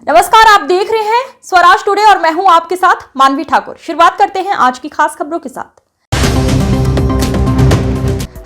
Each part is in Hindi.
नमस्कार, आप देख रहे हैं स्वराज टुडे और मैं हूं आपके साथ मानवी ठाकुर। शुरुआत करते हैं आज की खास खबरों के साथ।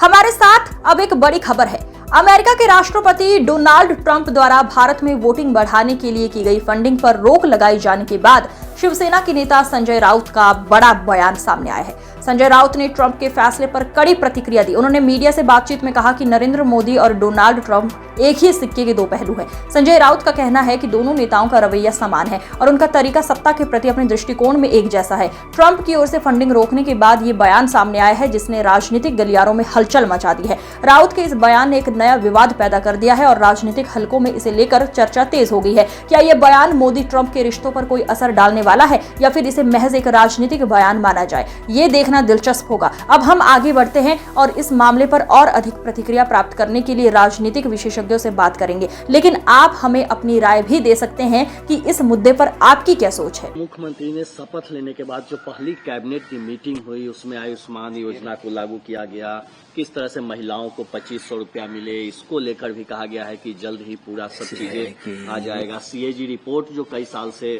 हमारे साथ अब एक बड़ी खबर है। अमेरिका के राष्ट्रपति डोनाल्ड ट्रंप द्वारा भारत में वोटिंग बढ़ाने के लिए की गई फंडिंग पर रोक लगाई जाने के बाद शिवसेना के नेता संजय राउत का बड़ा बयान सामने आया है। संजय राउत ने ट्रंप के फैसले पर कड़ी प्रतिक्रिया दी। उन्होंने मीडिया से बातचीत में कहा कि नरेंद्र मोदी और डोनाल्ड ट्रंप एक ही सिक्के के दो पहलू हैं। संजय राउत का कहना है कि दोनों नेताओं का रवैया समान है और उनका तरीका सत्ता के प्रति अपने दृष्टिकोण में एक जैसा है। ट्रंप की ओर से फंडिंग रोकने के बाद ये बयान सामने आया है, जिसने राजनीतिक गलियारों में हलचल मचा दी है। राउत के इस बयान ने एक नया विवाद पैदा कर दिया है और राजनीतिक हलकों में इसे लेकर चर्चा तेज हो गई है। क्या यह बयान मोदी ट्रंप के रिश्तों पर कोई असर डालने वाला है या फिर इसे महज एक राजनीतिक बयान माना जाए? ये देखना दिलचस्प होगा। अब हम आगे बढ़ते हैं और इस मामले पर और अधिक प्रतिक्रिया प्राप्त करने के लिए राजनीतिक विशेषज्ञों से बात करेंगे, लेकिन आप हमें अपनी राय भी दे सकते हैं कि इस मुद्दे पर आपकी क्या सोच है। मुख्यमंत्री ने शपथ लेने के बाद जो पहली कैबिनेट की मीटिंग हुई, उसमें आयुष्मान योजना को लागू किया गया। किस तरह से महिलाओं को 2500 रुपया मिले, इसको लेकर भी कहा गया है कि जल्द ही पूरा सब चीजें आ जाएगा। सीएजी रिपोर्ट जो कई साल से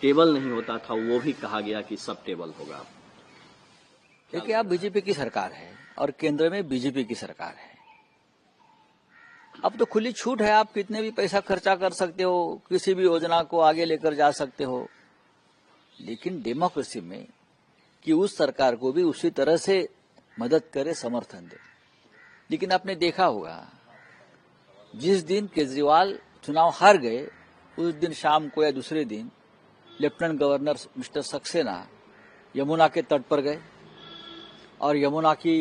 टेबल नहीं होता था, वो भी कहा गया कि सब टेबल होगा। देखिए, आप बीजेपी की सरकार है और केंद्र में बीजेपी की सरकार है। अब तो खुली छूट है, आप कितने भी पैसा खर्चा कर सकते हो, किसी भी योजना को आगे लेकर जा सकते हो। लेकिन डेमोक्रेसी में कि उस सरकार को भी उसी तरह से मदद करे, समर्थन दे। लेकिन आपने देखा होगा, जिस दिन केजरीवाल चुनाव हार गए, उस दिन शाम को या दूसरे दिन lieutenant governor mister Saxena Yamuna के तट पर गए और यमुना की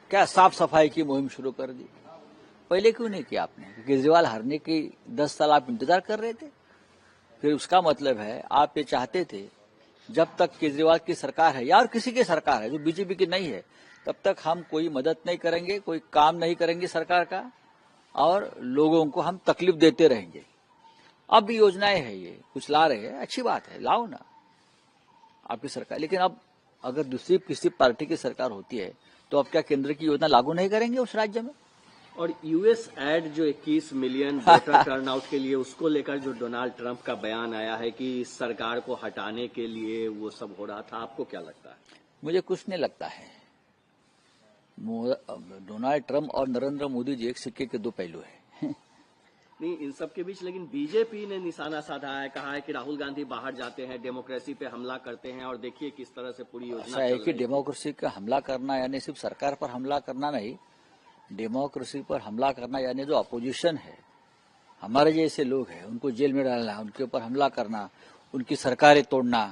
क्या साफ सफाई की मुहिम शुरू कर दी। पहले क्यों नहीं किया आपने? केजरीवाल हारने की 10 साल आप इंतजार कर रहे थे। फिर उसका मतलब है आप ये चाहते थे जब तक केजरीवाल की सरकार है या और किसी की सरकार है जो बीजेपी की नहीं है, तब तक हम कोई मदद नहीं करेंगे, कोई काम नहीं करेंगे सरकार का और लोगों को हम तकलीफ देते रहेंगे। अब भी योजनाएं है, ये कुछ ला रहे हैं, अच्छी बात है, लाओ ना आपकी सरकार। लेकिन अब अगर दूसरी किसी पार्टी की सरकार होती है तो अब क्या केंद्र की योजना लागू नहीं करेंगे उस राज्य में? और यूएस एड जो 21 मिलियन वोटर टर्नआउट के लिए, उसको लेकर जो डोनाल्ड ट्रंप का बयान आया है कि सरकार को हटाने के लिए वो सब हो रहा था, आपको क्या लगता है? मुझे कुछ नहीं लगता है। डोनाल्ड ट्रंप और नरेंद्र मोदी जी एक सिक्के के दो पहलू हैं। नहीं, इन सब के बीच लेकिन बीजेपी ने निशाना साधा है, कहा है कि राहुल गांधी बाहर जाते हैं, डेमोक्रेसी पे हमला करते हैं और देखिए किस तरह से पूरी योजना ऐसा है कि डेमोक्रेसी का हमला करना यानी सिर्फ सरकार पर हमला करना नहीं, डेमोक्रेसी पर हमला करना यानी जो अपोजिशन है, हमारे जैसे लोग हैं, उनको जेल में डालना, उनके ऊपर हमला करना, उनकी सरकारें तोड़ना,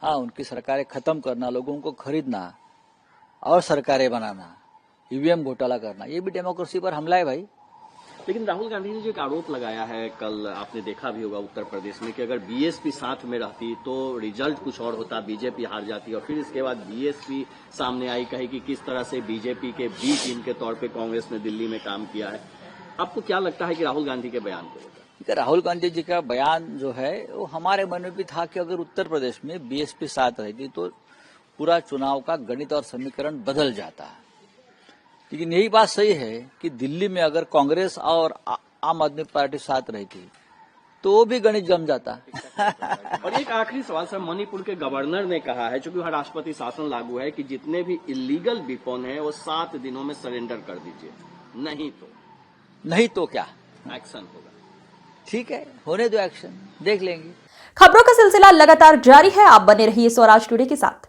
हाँ, उनकी सरकारें खत्म करना, लोगों को खरीदना और सरकारें बनाना, ईवीएम घोटाला करना, ये भी डेमोक्रेसी पर हमला है भाई। लेकिन राहुल गांधी ने जो एक आरोप लगाया है, कल आपने देखा भी होगा उत्तर प्रदेश में, कि अगर बीएसपी साथ में रहती तो रिजल्ट कुछ और होता, बीजेपी हार जाती। और फिर इसके बाद बीएसपी सामने आई, कही कि किस तरह से बीजेपी के बी टीम के तौर पे कांग्रेस ने दिल्ली में काम किया है। आपको क्या लगता है कि राहुल गांधी के बयान को लेकर? राहुल गांधी जी का बयान जो है वो हमारे मन में भी था कि अगर उत्तर प्रदेश में बीएसपी साथ रहती तो पूरा चुनाव का गणित और समीकरण बदल जाता। लेकिन यही बात सही है कि दिल्ली में अगर कांग्रेस और आम आदमी पार्टी साथ रहती तो वो भी गणित जम जाता। और एक आखिरी सवाल सर, मणिपुर के गवर्नर ने कहा है, चूंकि वहाँ राष्ट्रपति शासन लागू है, कि जितने भी इलीगल वेपन है वो 7 दिनों में सरेंडर कर दीजिए, नहीं तो क्या एक्शन होगा। ठीक है, होने दो एक्शन, देख लेंगे। खबरों का सिलसिला लगातार जारी है, आप बने रहिए स्वराज टुडे के साथ।